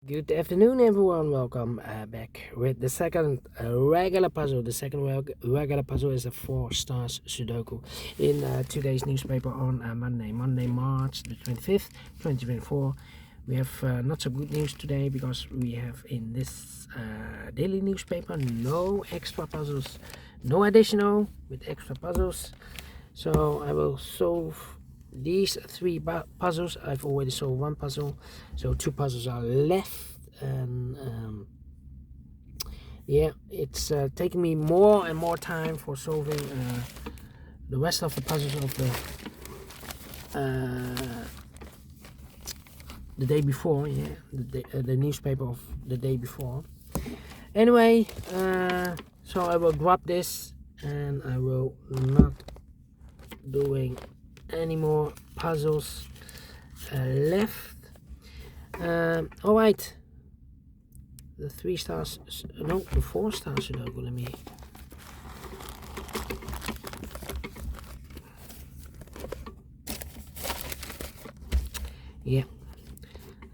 Good afternoon, everyone. Welcome back with the second regular puzzle. The second regular puzzle is a Four Stars Sudoku in today's newspaper on Monday, March the 25th, 2024. We have not so good news today because we have in this daily newspaper no extra puzzles, no additional with extra puzzles. So I will solve these three puzzles. I've already solved one puzzle, so two puzzles are left, and yeah, it's taking me more and more time for solving the rest of the puzzles of the day before. Yeah, the newspaper of the day before. Anyway, so I will drop this and I will not doing any more puzzles left. All right, the 3 stars, no, the 4 stars Sudoku.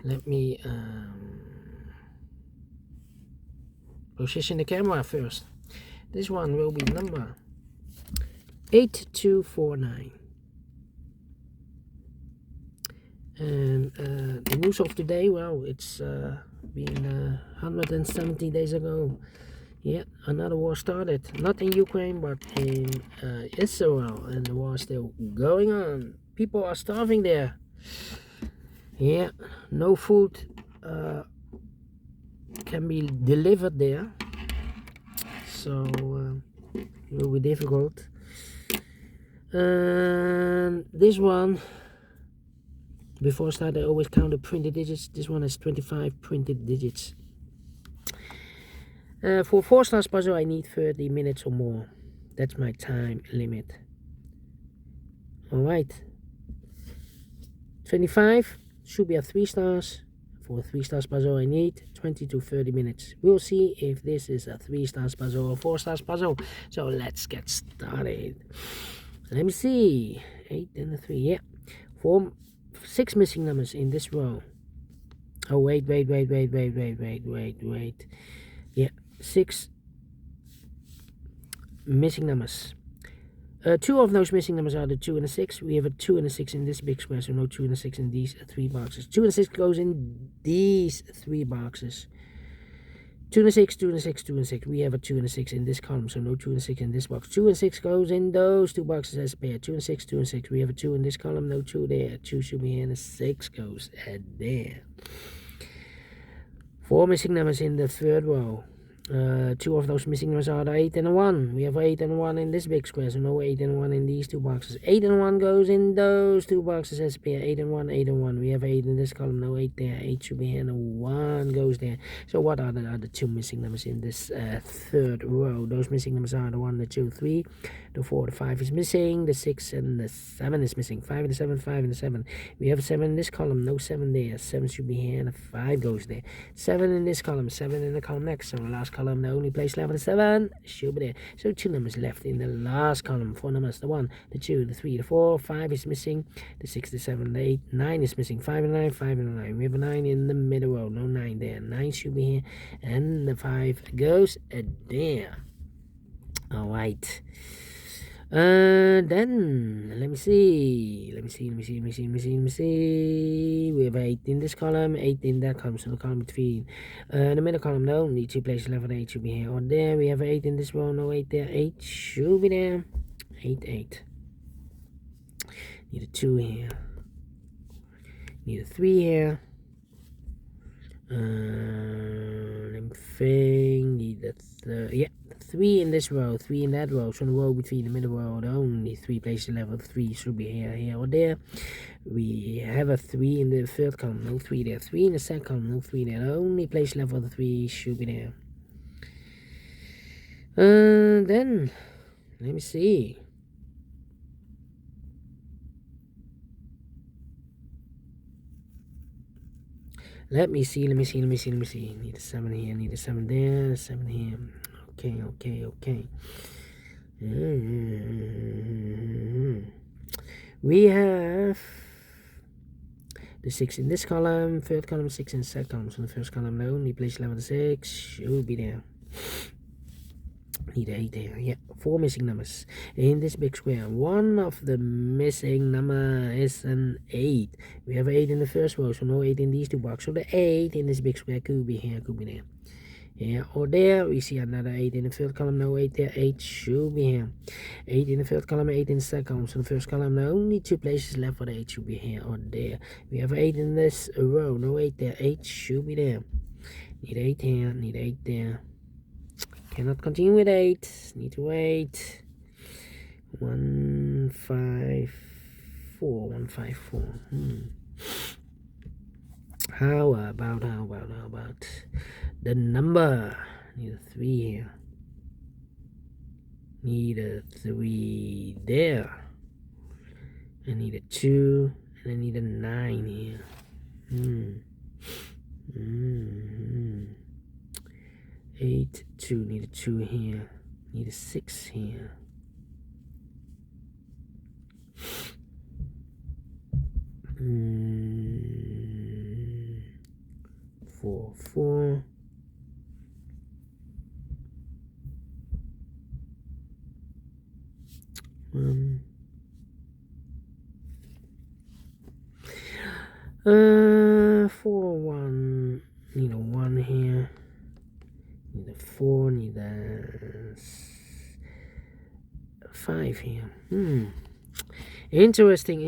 Let me position the camera first. This one will be number 8249. And the news of today, well, it's been 170 days ago. Yeah, another war started. Not in Ukraine, but in Israel. And the war is still going on. People are starving there. Yeah, no food can be delivered there. So it will be difficult. And this one, before I start, I always count the printed digits. This one has 25 printed digits. For 4 stars puzzle, I need 30 minutes or more. That's my time limit. Alright. 25 should be at 3 stars. For a 3 stars puzzle, I need 20 to 30 minutes. We'll see if this is a 3 stars puzzle or 4 stars puzzle. So let's get started. Let me see. 8 and a 3. Yeah. 6 missing numbers in this row. Oh, wait. Yeah, 6 missing numbers. 2 of those missing numbers are the 2 and the 6. We have a 2 and a 6 in this big square, so no 2 and a 6 in these 3 boxes. 2 and a 6 goes in these 3 boxes. 2 and a 6, 2 and a 6, 2 and a 6. We have a 2 and a 6 in this column, so no 2 and a 6 in this box. 2 and 6 goes in those 2 boxes as a pair. 2 and 6, 2 and 6. We have a 2 in this column, no 2 there. 2 should be here, and a 6 goes there. 4 missing numbers in the third row. 2 of those missing numbers are the 8 and a 1. We have 8 and 1 in this big square, so no 8 and 1 in these 2 boxes. 8 and 1 goes in those 2 boxes as a pair. 8 and 1, 8 and 1. We have 8 in this column, no 8 there. 8 should be here, and a 1 goes there. So what are the other 2 missing numbers in this third row? Those missing numbers are the 1, the 2, 3. The 4, the 5 is missing. The 6 and the 7 is missing. 5 and the 7, 5 and the 7. We have 7 in this column, no 7 there. 7 should be here, and a 5 goes there. 7 in this column, 7 in the column next. So the last column, the only place left is 7 should be there. So 2 numbers left in the last column. 4 numbers, the 1, the 2, the 3, the 4. 5 is missing. The 6, the 7, the 8, 9 is missing. 5 and 9, 5 and 9. We have a 9 in the middle row, no 9 there. 9 should be here, and the 5 goes there. Alright. Then let me see. We have 8 in this column, 8 in that column, so the column between the middle column, no, only 2 places left. 8 should be here or there. We have 8 in this row, no 8 there. 8 should be there. 8. Need a 2 here. Need a 3 here. Let me think. Need a 3 in this row, 3 in that row. So the row between the middle row, the only 3 places left. 3 should be here or there. We have a 3 in the third column, no 3 there. 3 in the second column, no 3 there. The only place left for the 3 should be there. Then let me see. Let me see. Need a 7 here, need a 7 there, 7 here. Okay. We have The 6 in this column, third column, 6 in the second column. So in the first column, the only place left with the 6 should be there. Need 8 there. Yeah, 4 missing numbers in this big square. One of the missing number is an 8. We have 8 in the first row, so no 8 in these two boxes. So the 8 in this big square could be here, could be there. Here or there. We see another 8 in the third column, no 8 there. 8 should be here. 8 in the third column, 8 in the second column. So the first column, the only 2 places left for the 8 should be here or there. We have 8 in this row, no 8 there. 8 should be there. Need 8 here, need 8 there. Cannot continue with 8. Need to wait. 1, 5, 4. 1, 5, 4. How about the number? Need a 3 here. Need a 3 there. I need a 2. And I need a 9 here. 8, 2, need a 2 here. Need a 6 here. 4, 4. Four, 1. Need a 1 here. Need a 4, need a 5 here. Interesting.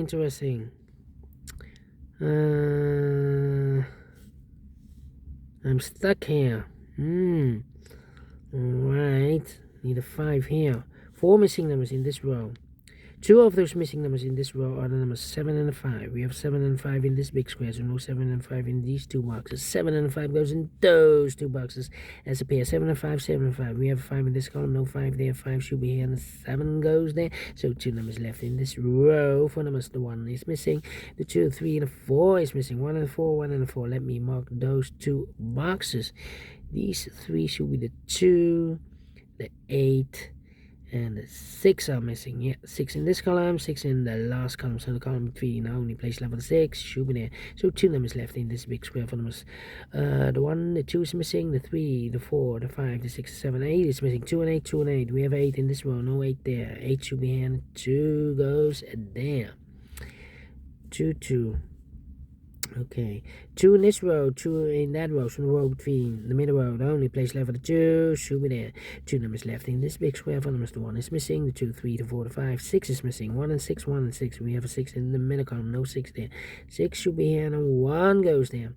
I'm stuck here. Alright. Need a 5 here. 4 missing numbers in this row. 2 of those missing numbers in this row are the numbers 7 and 5. We have 7 and 5 in this big square, so no 7 and 5 in these two boxes. 7 and 5 goes in those two boxes as a pair. 7 and 5, 7 and 5. We have 5 in this column, no 5 there. 5 should be here, and the 7 goes there. So 2 numbers left in this row. 4 numbers, the 1 is missing. The 2, 3, and the 4 is missing. 1 and 4, 1 and 4. Let me mark those two boxes. These 3 should be the 2, the 8, and the 6 are missing. Yeah, 6 in this column, 6 in the last column. So the column 3 now only place level 6 should be there. So 2 numbers left in this big square for numbers. The 1, the 2 is missing. The 3, the 4, the 5, the 6, 7, 8 is missing. 2 and 8, 2 and 8. We have 8 in this row. No 8 there. 8 should be here. And 2 goes there. 2, 2. Okay, 2 in this row, 2 in that row, so the row between the middle row, the only place left for the 2 should be there. 2 numbers left in this big square for numbers. The 1 is missing, the 2, 3, the 4, the 5, 6 is missing. 1 and 6, 1 and 6. We have a 6 in the middle column, no 6 there. 6 should be here, and 1 goes there.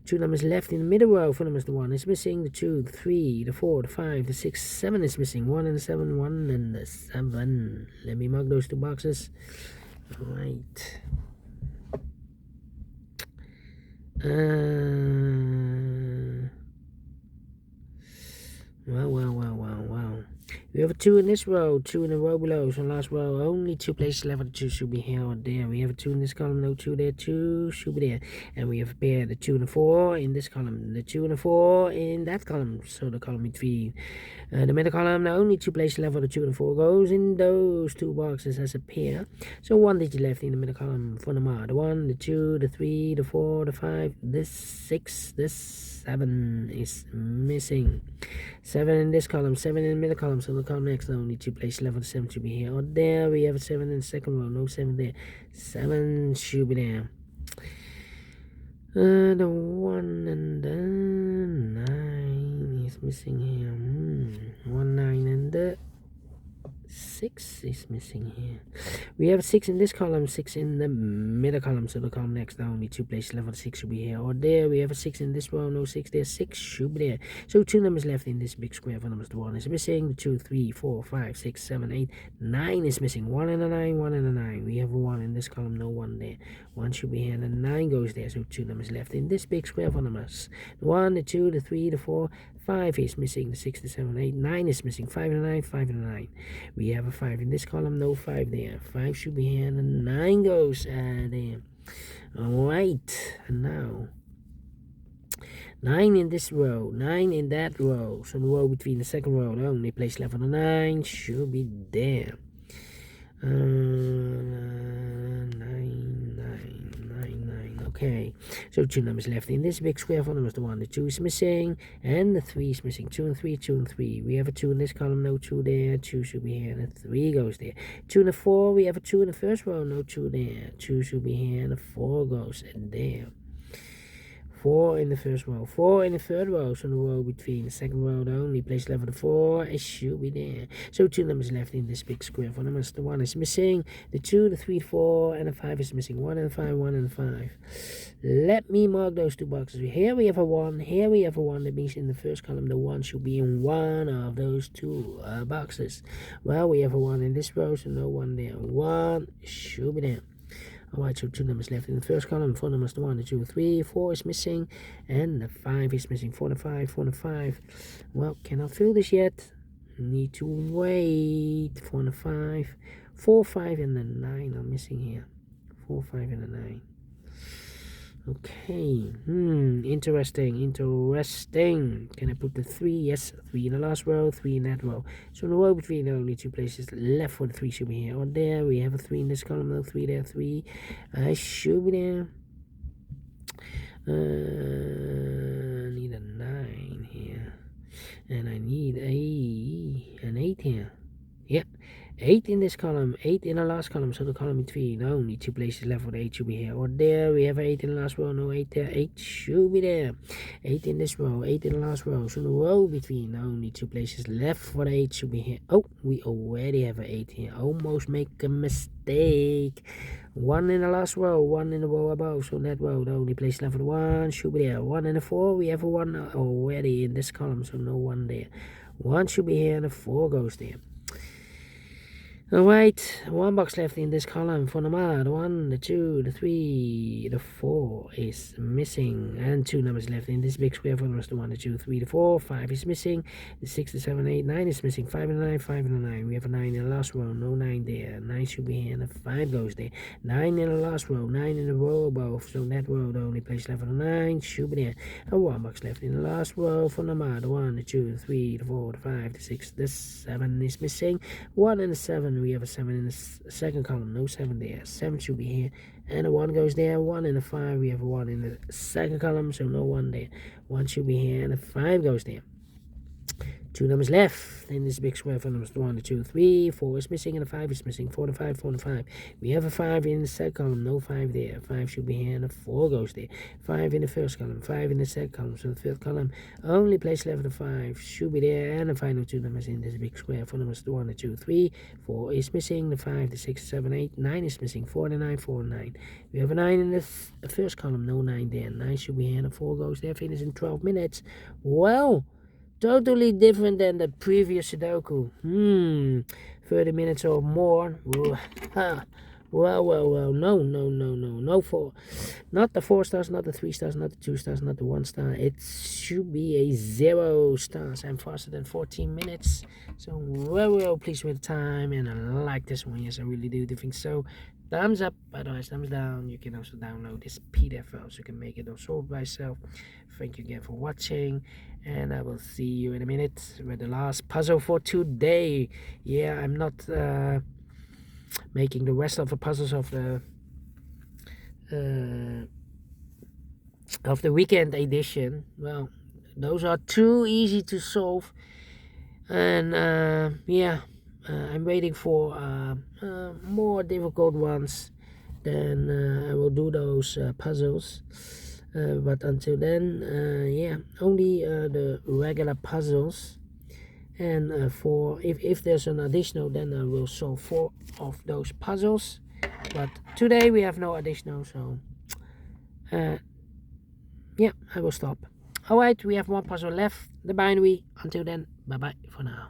2 numbers left in the middle row for numbers. The 1 is missing, the 2, the 3, the 4, the 5, the 6, 7 is missing. 1 and 7, 1 and the 7. Let me mark those two boxes. Alright. Wow. We have a 2 in this row, 2 in the row below, so last row, only 2 places left. The 2 should be here or there. We have a 2 in this column, no 2 there, 2 should be there. And we have a pair, the 2 and the 4 in this column, the 2 and the 4 in that column, so the column between the middle column, the only 2 places left for the 2 and the 4 goes in those two boxes as a pair. So 1 digit left in the middle column for the 1, the 2, the 3, the 4, the 5, this 6, this 7 is missing. 7 in this column, 7 in the middle column, so the column next, the only 2 places left for the 7 should be here or there. We have a 7 in the second row, no 7 there. 7 should be there. The 1 and the 9 is missing here. 1, 9 and the 6 is missing here. We have 6 in this column, 6 in the middle column, so the column next, the only 2 places left for the 6 should be here or there. We have a 6 in this row, no 6 there, 6 should be there. So 2 numbers left in this big square for numbers. The 1 is missing, the 2, 3, 4, 5, 6, 7, 8, 9 is missing. 1 and a 9, 1 and a 9. We have a 1 in this column, no 1 there. 1 should be here, and the 9 goes there. So 2 numbers left in this big square for numbers. The 1, the 2, the 3, the 4, 5 is missing, the 6, the 7, 8, 9 is missing. 5 and a 9, 5 and a 9. We have a 5 in this column, no 5 there. 5 should be here, and the 9 goes there. Alright, and now 9 in this row, 9 in that row. So the row between the second row, the only place left for the 9 should be there. 9. Okay, so 2 numbers left in this big square. 4 numbers, the 1, the 2 is missing, and the 3 is missing. 2 and 3, 2 and 3. We have a 2 in this column, no 2 there. 2 should be here, and a 3 goes there. 2 and a 4, we have a 2 in the first row, no 2 there. 2 should be here, and a 4 goes there. 4 in the first row, 4 in the third row, so the row between the second row, the only place left for the 4, it should be there. So 2 numbers left in this big square. 4 numbers, the 1 is missing, the 2, the 3, 4, and the 5 is missing. 1 and 5, 1 and 5. Let me mark those 2 boxes. Here we have a 1, here we have a 1. That means in the first column, the 1 should be in one of those 2 boxes. Well, we have a 1 in this row, so no 1 there. 1 should be there. Alright, so 2 numbers left in the first column. 4 numbers, the 1, the 2, 3, 4 is missing, and the 5 is missing. 4 and 5, 4 and 5. Well, cannot fill this yet. Need to wait. 4 and 5, 4, 5, and the 9 are missing here. 4, 5, and the 9. Okay, interesting. Can I put the 3? Yes, 3 in the last row, 3 in that row. So in the row between the only 2 places left for the 3 should be here or there. We have a 3 in this column, no 3 there, 3. Should be there. I need a 9 here. And I need an 8 here. Yeah. 8 in this column, 8 in the last column, so the column between only 2 places left for the 8 should be here or there. We have 8 in the last row, no 8 there, 8 should be there. 8 in this row, 8 in the last row, so the row between only 2 places left for the 8 should be here. Oh, we already have an 8 here. Almost make a mistake. 1 in the last row, 1 in the row above, so that row, the only place left for the 1 should be there. 1 in the 4, we have a 1 already in this column, so no 1 there. 1 should be here and the 4 goes there. Alright, 1 box left in this column for number. The 1, the 2, the 3, the 4 is missing. And 2 numbers left in this big square for numbers. The 1, the 2, 3, the 4, 5 is missing. The 6, the 7, 8, 9 is missing. 5 and 9, 5 and 9. We have a 9 in the last row, no 9 there. 9 should be here and the 5 goes there. 9 in the last row, 9 in the row above. So that row, the only place left for the 9 should be there. And 1 box left in the last row for number. The 1, the 2, the 3, the 4, the 5, the 6, the 7 is missing. 1 and the 7, we have a 7 in the second column, no 7 there. 7 should be here, and a 1 goes there. 1 and a 5, we have a 1 in the second column, so no 1 there. 1 should be here, and a 5 goes there. 2 numbers left in this big square for numbers. 1, 2, 3, 4 is missing, and a 5 is missing. 4 and 5, 4 and 5. We have a 5 in the second column, no 5 there. 5 should be here, and a 4 goes there. 5 in the first column, 5 in the second column, so the third column, only place left for the 5 should be there, and the final 2 numbers in this big square for numbers. 1, 2, 3, 4 is missing, the 5, the 6, 7, 8, 9 is missing. 4 and 9, 4 and 9. We have a 9 in the first column, no 9 there. 9 should be here, and a 4 goes there. Finish in 12 minutes. Well, totally different than the previous Sudoku. 30 minutes or more. Well, no 4. Not the 4 stars, not the 3 stars, not the 2 stars, not the 1 star. It should be a 0 stars. I'm faster than 14 minutes. So, well, pleased with the time, and I like this one. Yes, I really do think so. Thumbs up, otherwise thumbs down. You can also download this PDF file so you can make it or solve by yourself. Thank you again for watching, and I will see you in a minute with the last puzzle for today. Yeah, I'm not making the rest of the puzzles of the weekend edition. Well, those are too easy to solve, and yeah, I'm waiting for more difficult ones. Then I will do those puzzles. But until then, yeah, only the regular puzzles. And for if there's an additional, then I will solve 4 of those puzzles. But today we have no additional, so yeah, I will stop. Alright, we have 1 puzzle left, the binary. Until then, bye bye for now.